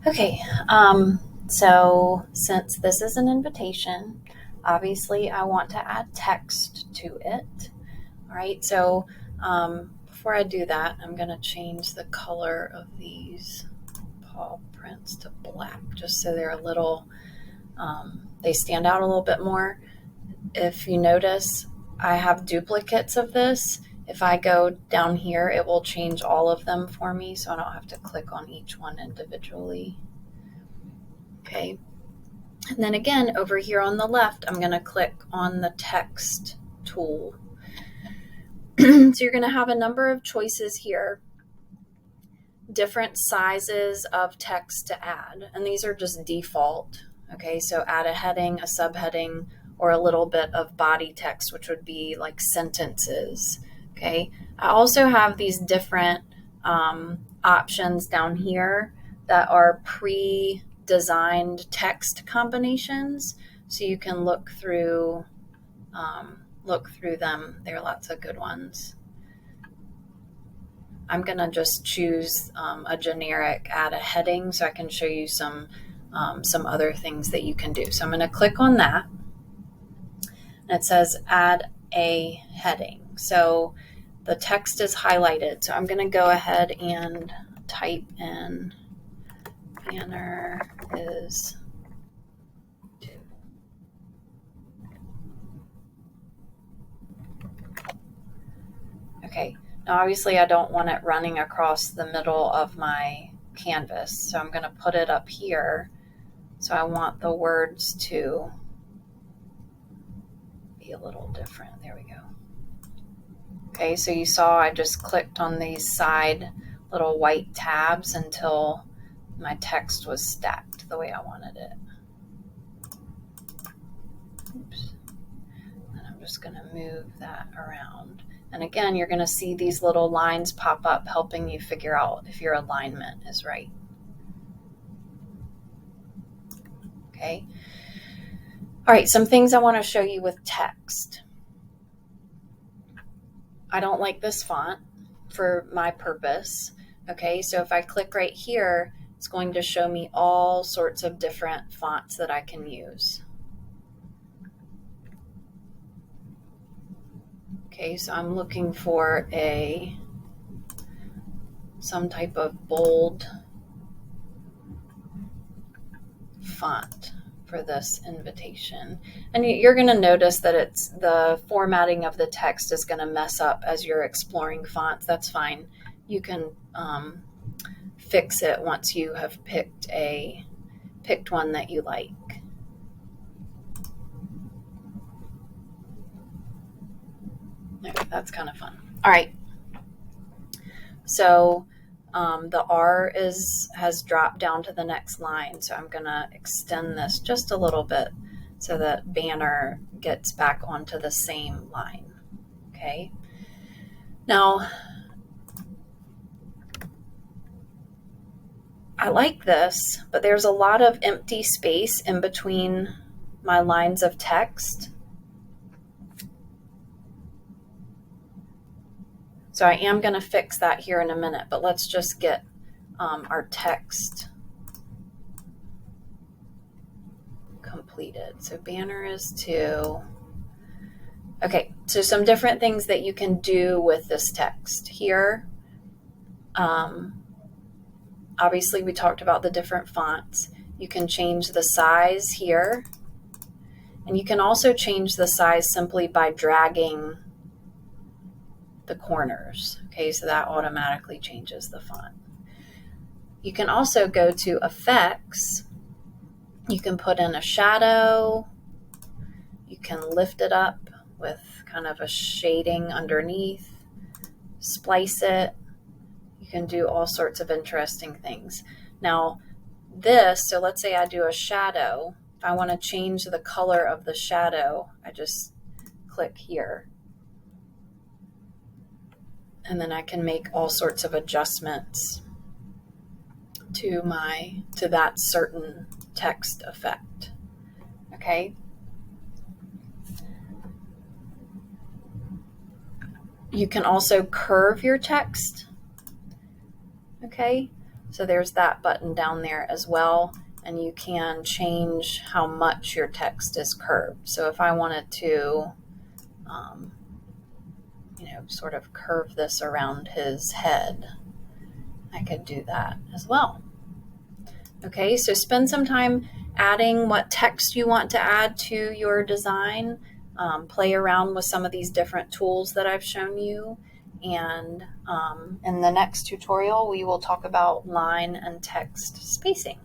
Okay, so since this is an invitation, obviously I want to add text to it. All right, so before I do that, I'm going to change the color of these paw prints to black just so they're a little, they stand out a little bit more. If you notice, I have duplicates of this. If I go down here, it will change all of them for me, so I don't have to click on each one individually. Okay. And then again, over here on the left, I'm going to click on the text tool. So you're going to have a number of choices here, different sizes of text to add. And these are just default. Okay, so add a heading, a subheading, or a little bit of body text, which would be like sentences. Okay, I also have these different options down here that are pre-designed text combinations, so you can look through them. There are lots of good ones. I'm going to just choose a generic add a heading so I can show you some other things that you can do. So I'm going to click on that. And it says add a heading. So the text is highlighted. So I'm going to go ahead and type in banner is due. Okay. Now obviously I don't want it running across the middle of my canvas. So I'm going to put it up here. So I want the words to be a little different. There we go. Okay, so you saw I just clicked on these side little white tabs until my text was stacked the way I wanted it. Oops. And I'm just going to move that around. And again, you're going to see these little lines pop up helping you figure out if your alignment is right. Okay. All right, some things I want to show you with text. I don't like this font for my purpose. Okay, so if I click right here, it's going to show me all sorts of different fonts that I can use. Okay, so I'm looking for some type of bold font for this invitation. And you're going to notice that it's the formatting of the text is going to mess up as you're exploring fonts. That's fine. You can fix it once you have picked one that you like. That's kind of fun. All right. So the R has dropped down to the next line. So I'm going to extend this just a little bit so that banner gets back onto the same line. Okay. Now, I like this, but there's a lot of empty space in between my lines of text. So I am going to fix that here in a minute, but let's just get our text completed. So banner is to, okay, so some different things that you can do with this text here. Obviously we talked about the different fonts. You can change the size here, and you can also change the size simply by dragging the corners. Okay, so that automatically changes the font. You can also go to effects. You can put in a shadow. You can lift it up with kind of a shading underneath, splice it. You can do all sorts of interesting things. Now this, so let's say I do a shadow. If I want to change the color of the shadow, I just click here. And then I can make all sorts of adjustments to that certain text effect. Okay. You can also curve your text. Okay. So there's that button down there as well. And you can change how much your text is curved. So if I wanted to, sort of curve this around his head, I could do that as well. Okay, so spend some time adding what text you want to add to your design. Play around with some of these different tools that I've shown you. And in the next tutorial, we will talk about line and text spacing.